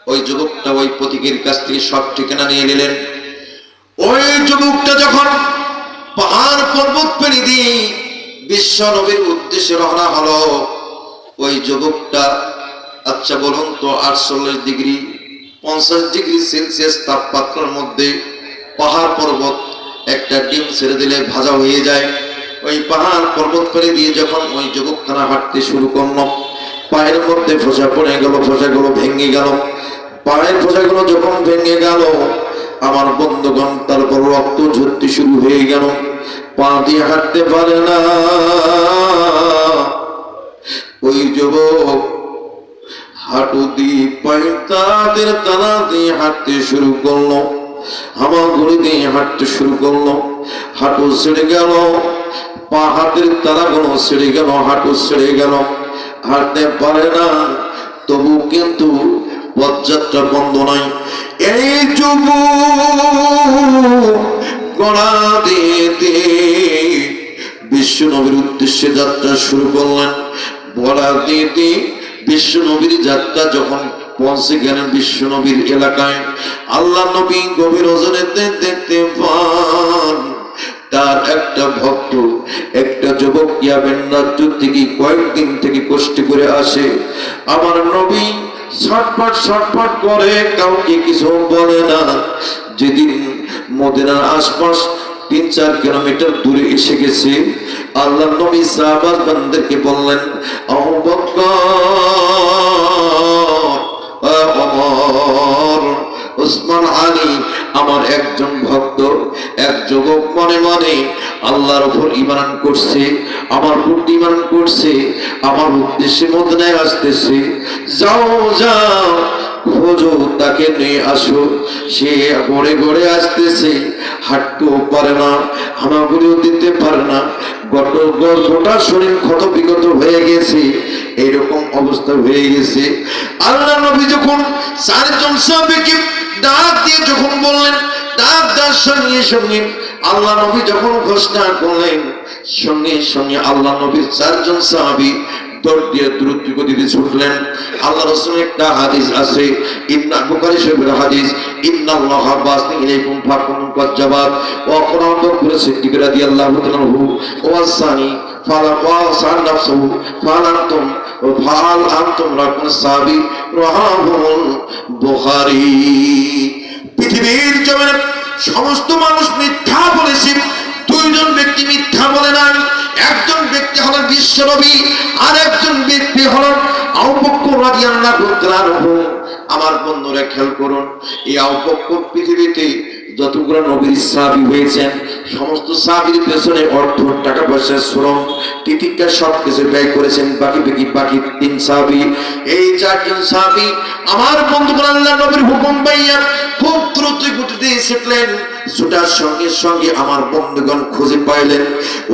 ওই যুবকটা ওই পথিকের কাছ থেকে সব ঠিকানা নিয়ে নিলেন। ওই যুবকটা যখন পাহাড় পর্বত পেরি দিয়ে বিশ্ব নবীর উদ্দেশ্যে রওনা হলো, ওই যুবকটা আচ্ছা বলুন তো 48 ডিগ্রি 50 ডিগ্রি সেলসিয়াস তাপমাত্রার মধ্যে পাহাড় পর্বত একটা ডিম ছেড়ে দিলে ভাজা হয়ে যায়। ওই পাহাড় পর্বত পেরি দিয়ে যখন ওই যুবকখানা হাঁটতে শুরু করলো, পায়ের মধ্যে ফোঁসা পড়ে গেল, ফোঁসাগুলো ভেঙে গেল। পায়ের ফোঁসাগুলো যখন ভেঙে গেল, আমার বন্ধুগণ তারপর রক্ত ঝরতে শুরু হয়ে গেল। পা দিয়ে হাঁটতে পারে না। ওই যুবক হাঁটু দিয়ে পায়ের তাদের তালা দিয়ে হাঁটতে শুরু করলো, হামাগুড়ি দিয়ে হাঁটতে শুরু করলো। হাঁটু ছেড়ে গেল, পা হাতের তালাগুলো ছেড়ে গেল, হাঁটু ছেড়ে গেল, হাঁটতে পারে না। তবু কিন্তু পথযাত্রা বন্ধ নাই। এই যুবক গড়া দিয়ে বিশ্ব নবীর উদ্দেশ্যে যাত্রা শুরু করলেন। গড়া দিয়ে বিশ্ব নবীর যাত্রা যখন পৌঁছে গেলেন বিশ্ব নবীর এলাকায়, আল্লাহ নবী গভীর রজনীতে দেখতে পান তার একটা ভক্ত, একটা যুবক ইয়ামেন রাজ্য থেকে কয়েকদিন থেকে কষ্ট করে আসে। আমার নবী ছটফট করে, কাউকে কিছু বলে না। যেদিন মদিনার আশপাশ 3-4 কিলোমিটার দূরে এসে গেছে, আল্লাহ নবী সাহাবাদেরকে বললেন, আবু বকর, ওমর, ওসমান, আলী, আমার একজন ভক্ত, এক যুবক মনে মনে আল্লাহর উপর ঈমান করছে, আমার প্রতি ঈমান করছে, আমার উদ্দেশ্যে মদিনায় আসতেছে। যাও খোঁজো, তাকে নিয়ে আসো। সে গড়ে গড়ে আসতেছে, হাঁটতেও পারে না, হামাগুড়িও দিতে পারে না, গোটা শরীর ক্ষত বিগত হয়ে গেছে, এইরকম অবস্থা হয়ে গেছে। আল্লাহ নবী যখন 4 জন সাহাবীকে ডাক দিয়ে যখন বললেন, ডাক দেওয়ার সঙ্গে সঙ্গে আল্লাহ নবী যখন ঘোষণা করলেন, সঙ্গে সঙ্গে আল্লাহ নবীর 4 জন সাহাবী দৌড় দিয়ে দ্রুত গতিতে ছুটলেন। আল্লাহ রাসূলের একটা হাদিস আছে, ইবনে বুখারী শরীফের হাদিস, ইন্নাল্লাহা বাসনি ইলাইকুম ফাকুনু কাজ্জাবাত ওয়া কুরআন বকর সিদ্দিক রাদিয়াল্লাহু তাআলা আনহু ওয়াসানি ফালাকাসান নাফসুহু ফালান্তুম ফাল আনতুম রাকুন সাহাবী রাহাহুল বুখারী। পৃথিবীর জমিনে সমস্ত মানুষ মিথ্যা বলেছে, 2 জন ব্যক্তি মিথ্যা বলে নাই। একজন ব্যক্তি হলেন বিশ্ব নবী, আর একজন ব্যক্তি হলেন আবু বকর রাদিয়াল্লাহু তাআলা আনহু। আমার বন্ধুরা খেয়াল করুন, এই আবু বকর পৃথিবীতে যতগুলো নবীর সাহাবী হয়েছেন, সমস্ত সাহাবীর পেছনে অর্থ, টাকা পয়সা, শ্রম, তিতিক্ষা সবকিছু ব্যয় করেছেন। বাকি 3 সাহাবী, এই 4 জন সাহাবী আমার বন্ধুগণ আল্লাহ নবীর হুকুম পাইয়া খুব দ্রুত গতিতে ছুটলেন। ছুটার সঙ্গে সঙ্গে আমার বন্ধুগণ খুঁজে পাইলেন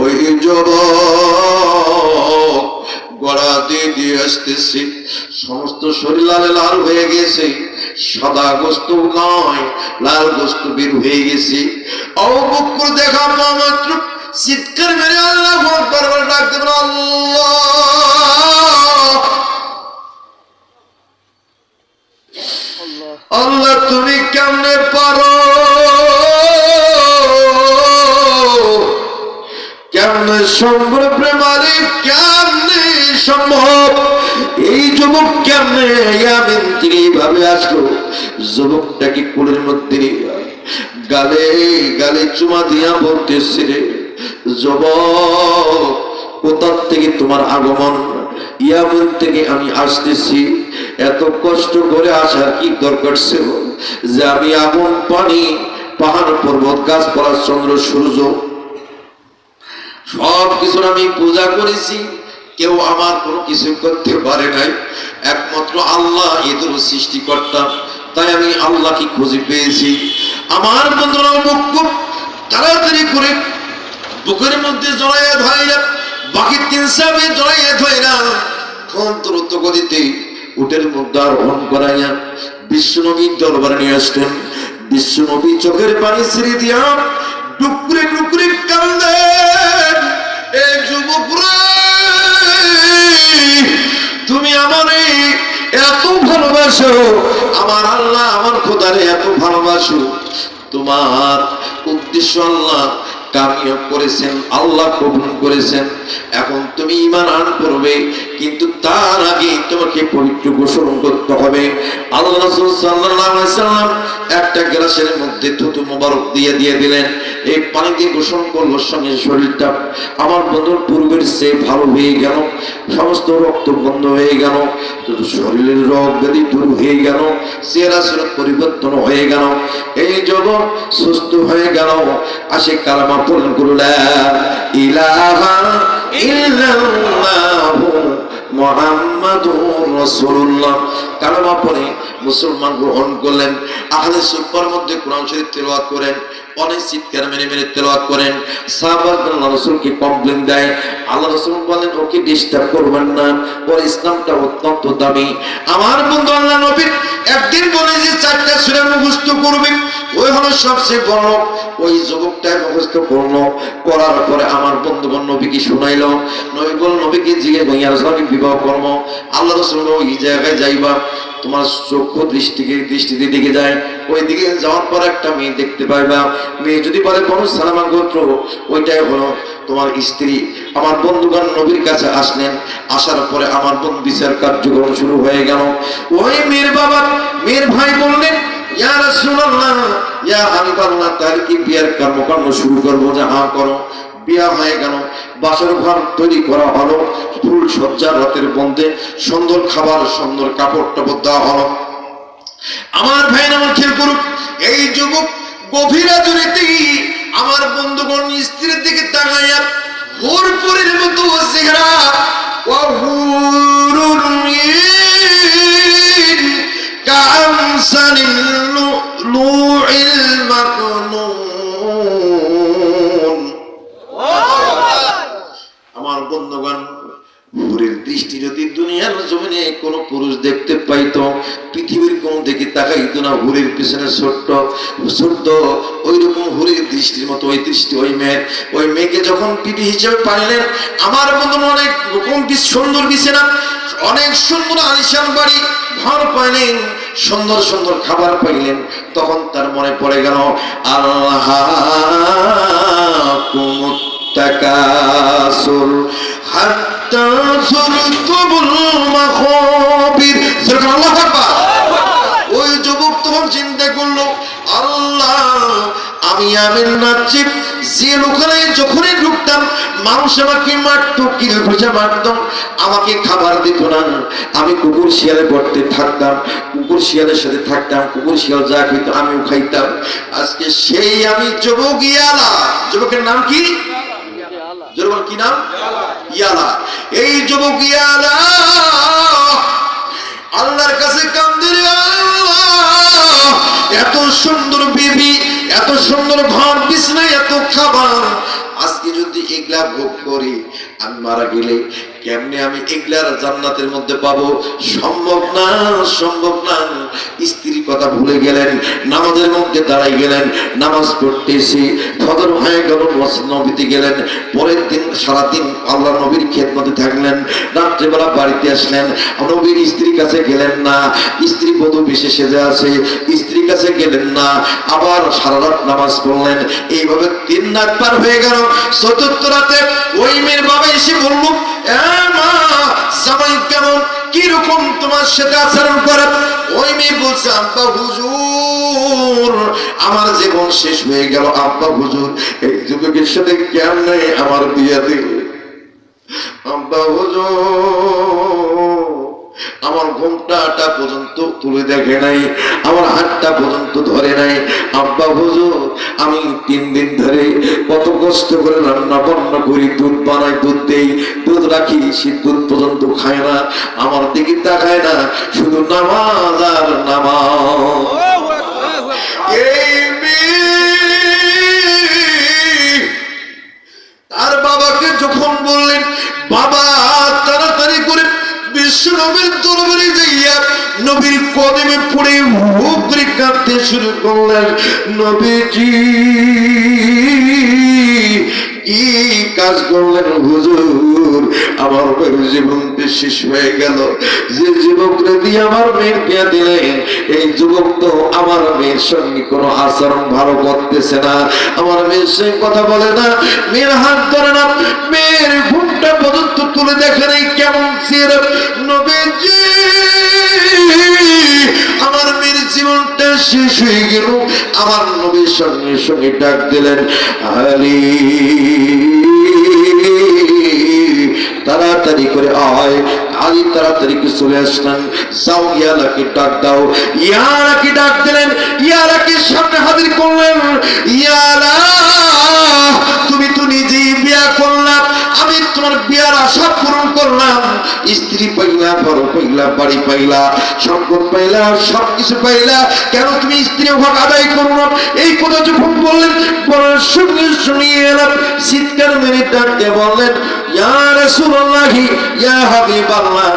ওই যুবক গড়া দিয়ে আসতেছে, সমস্ত শরীর লাল হয়ে গেছে, সাদা গোস্ত নয়, লাল গোস্ত বের হয়ে গেছে। আবু বকর দেখা মাত্র চিৎকার মেরে আল্লাহু আকবার বলে ডাক দেন, আল্লাহ তুমি কেমনে পারো, কেমনে সম্ভব প্রেমারে, কেমনে সম্ভব, এই যুবক কেমনে ইয়ামেন থেকে এইভাবে আসলো। যুবকটাকে কোলের মধ্যে গালে গালে চুমা দিয়া বলতেছে, রে যুবক, কোথা থেকে তোমার আগমন? ইয়ামেন থেকে আমি আসতেছি। এত কষ্ট করে আসার কি দরকার ছিল যে আমি আগুন, পানি, পাহাড় পর্বত, গাছপালা, চন্দ্র সূর্য সব কিছুর আমি পূজা করেছি, কেউ আমার কোনো কিছু করতে পারে নাই, একমাত্র আল্লাহ এদের সৃষ্টিকর্তা, তাই আমি আল্লাহকে খুঁজে পেয়েছি। আমার বন্ধুরা খুব তাড়াতাড়ি করে বুকের মধ্যে জড়াইয়া ধরে, বাকি 3 সাহাবী জড়াইয়া ধরে না, খুব দ্রুত গতিতে উটের মধ্যে আরোহণ করাইয়া বিশ্বনবীর দরবারে নিয়ে আসলেন। বিশ্বনবী চোখের পানি ছেড়ে দিয়া ডুকরে ডুকরে কান্দেন, এই যুবক রে, তুমি আমারে এত ভালোবাসো, আমার আল্লাহ আমার খোদারে এত ভালোবাসো, তোমার উদ্দেশ্য আল্লাহ কামিয়াব করেছেন, আল্লাহ কবুল করেছেন। এখন তুমি ঈমান আন করবে, কিন্তু তার আগে তোমাকে পবিত্র গোসল করতে হবে। আল্লাহ রাসূল সাল্লাল্লাহু আলাইহি সাল্লাম একটা গ্লাসের মধ্যে থুতু মোবারক দিয়ে দিলেন। এই পানি দিয়ে গোসল করলোর সঙ্গে শরীরটা আমার বন্ধুর পূর্বের চেয়ে ভালো হয়ে গেল, সমস্ত রক্ত বন্ধ হয়ে গেল, শরীরের রোগ ব্যাধি দূর হয়ে গেল, চেহারা সুরত পরিবর্তন হয়ে গেল, এই যুবক সুস্থ হয়ে গেল। আসে কালামা পড়লেন, লা ইলাহা ইল্লাল্লাহু মুহাম্মাদুর রাসূলুল্লাহ। কালেমা পড়ে মুসলমান গ্রহণ করলেন। আহলে সুফার মধ্যে কোরআন শরীফ তেলাওয়াত করেন, অনেক চিৎকার মেরে তেলাওয়াত করেন। সাহাবারা আল্লাহ রাসূলকে কমপ্লেইন দেয়, আল্লাহ রাসূল বলেন ওকে ডিস্টার্ব করবেন না, ওর ইসলামটা অত্যন্ত দামি। আমার বন্ধু আল্লাহ নবী একদিন বলে যে 4টা সূরা মুখস্থ করবেন, ওই হলো সবচেয়ে বড়। ওই যুবকটা মুখস্থ করলো, করার পরে আমার বন্ধুগণ নবীকে শুনাইলো। নবী বল, নবীকে জিজ্ঞেস করি ইয়া রাসূলুল্লাহ বিবাহ করব। আল্লাহ রাসূল ওই জায়গায় যাইবা, তোমার চক্ষু দৃষ্টিতে দিকে যায়, ওই দিকে যাওয়ার পর একটা মেয়ে দেখতে পাইবা। মেয়ে যদি বলে বনু সালামা গোত্র, ওইটাই হলো তোমার স্ত্রী। আমার বন্ধুগণ নবীর কাছে আসলেন, আসার পরে আমার বন্ধু বিচার কার্যক্রম শুরু হয়ে গেল। ওই মেয়ের বাবা মেয়ের ভাই বললেন, ইয়া রাসূলুল্লাহ ইয়া হাবিবাল্লাহ, তাহলে কি বিয়ের কর্মকাণ্ড শুরু করবো? যে হ্যাঁ করো। বিয়া হয়ে গেল, বাসর ঘর তৈরি করা হলো, ফুল সজ্জা, রাতের বন্ধে সুন্দর খাবার, সুন্দর কাপড় টাপড় দেওয়া হলো। আমার ভাই আমার খেয়াল করুক, এই যুবক গভীর রাজনীতি আমার বন্ধুগণ স্ত্রীর দিকে তাকাইয়া হুরপুরের মতো চেহারা, ওয়াহুরুল মিন কামসালিল লুইল মাকনুন। আমার বন্ধুগণ হুরের দৃষ্টি যদি দুনিয়ার জমিনে কোন পুরুষ দেখতে পাইতো, পৃথিবীর কোন দিকে তাকাইতো না, হুরের পিছনে ছোট্ট ওই রকম হুরের দৃষ্টির মতো ওই দৃষ্টি ওই মেয়েকে যখন বিবি হিসেবে পাইলেন, আমার বন্ধু অনেক রকম সুন্দর বিছানা, অনেক সুন্দর আলিশান বাড়ি ঘর পাইলেন, সুন্দর সুন্দর খাবার পাইলেন, তখন তার মনে পড়ে গেল আল্লাহ তাকাসুর হাত্তা যুরতুমুল মাখাবির। সুবহানাল্লাহ। ওই যুবক তখন চিন্তা করলো, আল্লাহ আমি আমিন নাচি যে লোকেরাই যখনই ঢুকতাম মানুষ আমাকে মারতো, কিল ঘুষে মারতো, আমাকে খাবার দিত না। আমি কুকুর শিয়ালে পড়তে থাকতাম, কুকুর শিয়ালের সাথে থাকতাম, কুকুর শিয়াল যা খেত আমিও খাইতাম। আজকে সেই আমি যুবক ইয়ালা, যুবকের নাম কি? যুবক কি নাম? ইয়ালা। এই যুবক ইয়ালা আল্লাহর কাছে কান্দে, আল্লাহ এত সুন্দর বিবি, এত সুন্দর ঘর বিছানা, এত খাবার, আজকে যদি এগুলা ভোগ করি, আমি মারা গেলে কেমনে আমি এগুলার জান্নাতের মধ্যে পাবো? সম্ভব না, সম্ভব না। স্ত্রীর কথা ভুলে গেলেন, নামাজের মধ্যে দাঁড়াই গেলেন, নামাজ পড়তেছি, ফজর হয়ে গেল, মসজিদ নবীতে গেলেন, পরের দিন সারাদিন আল্লাহ নবীর খেদমতে থাকলেন, রাত্রেবেলা বাড়িতে আসলেন, নবীর স্ত্রীর কাছে গেলেন না, স্ত্রী বধূ বেশে সেজে আছে, স্ত্রীর কাছে গেলেন না, আবার সারা রাত নামাজ পড়লেন। এইভাবে 3 রাত পার হয়ে গেল। চতুর্থ রাতে ওই মেয়ের বাবা এসে বলল, মা জামাই কেমন, কিরকম তোমার সাথে আচরণ করে? ওই মেয়ে বলছে, আব্বা হুজুর আমার জীবন শেষ হয়ে গেল, আব্বা হুজুর এই যুবকের সাথে কেমনে আমার বিয়ে দিল, আব্বা হুজুর আমার ঘুমটাটা পর্যন্ত তুলে দেখে নাই, আমার হাতটা পর্যন্ত ধরে নাই, আব্বা হুজুর আমি 3 দিন ধরে কত কষ্ট করে রান্না বান্না করি, দুধ বানাই, দুধ দেই, দুধ রাখি, সে দুধ পর্যন্ত খায় না, আমার দিকে তাকায় না, শুধু নামাজ আর নামাজ। এই তার বাবাকে যখন বললেন, বাবা তাড়াতাড়ি করে বিশ্ব নবীর দরবারে যাইয়া নবীর কদমে পড়ে হুক করে কাঁদতে শুরু করলেন, নবীজি কি কাজ করলেন হুজুর? আমার মেয়ের জীবনটা শেষ হয়ে গেল। যে যুবকরা দিয়ে আমার মেয়ের বিয়ে দিলেন, এই যুবক তো আমার মেয়ের সঙ্গে কোনো আচরণ ভালো করতেছে না, আমার মেয়ের সঙ্গে কথা বলে না, মেয়ের হাত ধরে না, মেয়ের ঘুমটা পর্যন্ত তুলে দেখেন এই কেমন ছিল। নবীজি আমার মেয়ের জীবনটা শেষ হয়ে গেল। আমার নবীর সঙ্গে সঙ্গে ডাক দিলেন, আলী তাড়াতাড়ি করে আয়। আলী তাড়াতাড়ি করে চলে আসলেন। যাও ইয়ালাকে ডাক দাও। ইয়ালাকে ডাক দিলেন, ইয়ালাকে সামনে হাজির করলেন। ইয়ালা তুমি তো নিজেই বিয়া করলাম, আমি তোমার বিয়ার আশা পূরণ করলাম। স্ত্রী পাইলা, বড় পাইলা, বাড়ি পাইলা, সম্পদ পাইলা, সবকিছু পাইলা, কেন তুমি স্ত্রী হক আদায় করো না? এই কথা যখন বললেন, বলার সঙ্গে সঙ্গে এলাম চিৎকার মেরে ডাকতে বললেন, ইয়া রাসূলুল্লাহ, ইয়া হাবিবাল্লাহ,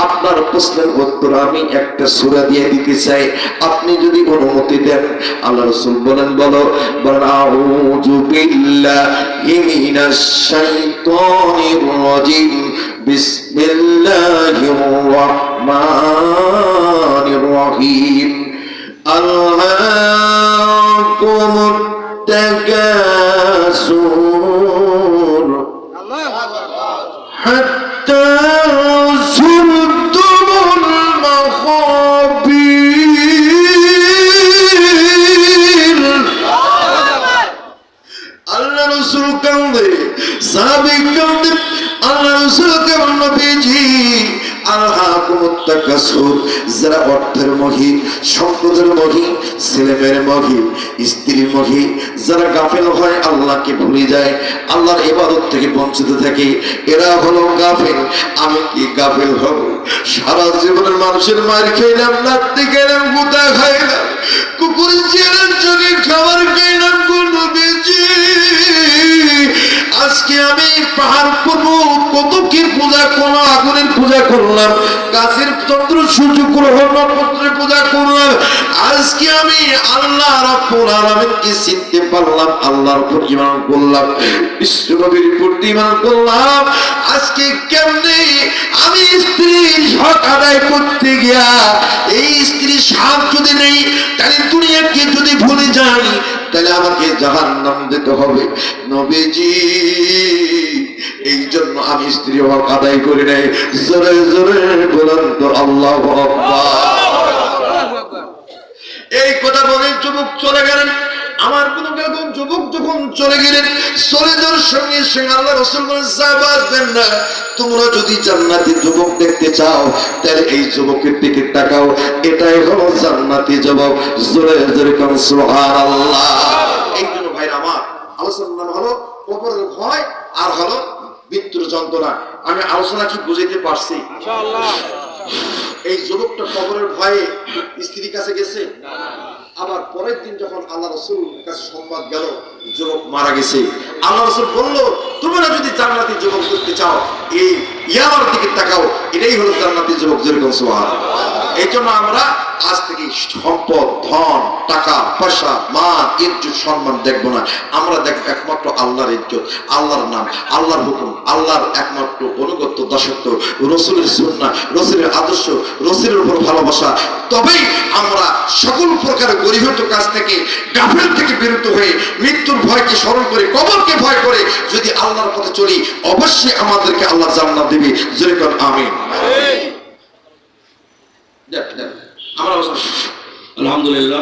আপনার প্রশ্নের উত্তর আমি একটা সূরা দিয়ে দিতে চাই, আপনি যদি অনুমতি দেন। আল্লাহ রাসূল বলেন, বলো। বলেন, আউযু বিল্লাহি মিনাশ শাইতানির রাজিম, বিসমিল্লাহির রাহমানির রহিম। আল্লাহুকুমুত তাকাসুর হাত্তা যুরতুমুল মাকাবির। আল্লাহ রাসূল কান্দে, সাহাবী কান্দে, আল্লাহ রাসূল কেমন নবীজি আল্লাহুকুমুত তাকাসুর, যারা অর্থের মোহি, সম্পদের মোহি, ছেলেমেয়ের মোহি, স্ত্রীর মোহি, যারা গাফেল হয়, আল্লাহকে ভুলে যায়, আল্লাহর ইবাদত থেকে বঞ্চিত থাকে, এরা হলো গাফেল। আমি কি গাফেল হব? সারা জীবনের মানুষের মার খাইলাম, লাত্তি খাইলাম, গুতা খাইলাম, কুকুরের চেয়ারের চোখে খাবার খাইলাম গো নবীজি। আজকে আমি পাহাড় পর্বত কতকের পূজা করলাম, আগুনের পূজা করলাম, গাছের চন্দ্র সূর্য গ্রহ নক্ষত্রের পূজা করলাম। আজকে আমি আল্লাহ রাব্বুল আলামিনকে চিনতে পারলাম, আল্লাহর উপর ঈমান করলাম, বিশ্ব নবীর উপর ঈমান করলাম। আজকে কেমনে আমি স্ত্রীর হক আদায় করতে গিয়া এই স্ত্রীর সাথ যদি নেই, তাহলে দুনিয়াকে যদি ভুলে যাই, তাহলে আমাকে জাহান্নাম যেতে হবে। নবীজি এই জন্য আমি স্ত্রী হক আদায় করি নাই। জোরে জোরে বলেন তো আল্লাহু আকবার। এই কথা বলে যুবক চলে গেলেন। আমার কোন যুবক যখন চলে গেলেন, চলে যাওয়ার সঙ্গে সঙ্গে আল্লাহ রাসূল বলেন, সাহাবাদের না, তোমরা যদি জান্নাতি যুবক দেখতে চাও, তাহলে এই যুবকের দিকে তাকাও, এটাই হলো জান্নাতি যুবক। জোরে জোরে কোন সুবহানাল্লাহ। এই জন্য ভাইরা আমার, আলোচনার নাম হলো কবরের ভয় আর হলো মৃত্যুর যন্ত্রণা। আমি আলোচনা কি বুঝাইতে পারছি? ইনশাআল্লাহ। এই যুবকটা কবরের ভয়ে স্ত্রীর কাছে গেছে, আবার পরের দিন যখন আল্লাহ রাসূল কাছে সংবাদ গেল যুবক মারা গেছে, আল্লাহ রাসূল বলল, তোমরা যদি জান্নাতি যুবক দেখতে চাও, এই ইয়ামার দিকে তাকাও, এটাই হলো জান্নাতি যুবক। যেরকম সুবহানাল্লাহ। এই জন্য আমরা আজ থেকে সম্পদ, ধন, টাকা পয়সা, মান, ইজ্জত, সম্মান দেখবো না। আমরা দেখবো একমাত্র আল্লাহর ইজ্জত, আল্লাহর নাম, আল্লাহর হুকুম, আল্লাহর একমাত্র অনুগত্য, দাসত্ব, রসুলের সুন্নাহ, রসুলের আদর্শ, রসুলের উপর ভালোবাসা। তবেই আমরা সকল প্রকার গরিবত কাজ থেকে, গাফিল থেকে বিরত হয়ে, মৃত্যুর ভয়কে স্মরণ করে, কবরকে ভয় করে যদি আল্লাহর পথে চলি, অবশ্যই আমাদেরকে আল্লাহ জান্নাত দিবে। যেরকম আমিন। আমরা আলহামদুলিল্লাহ।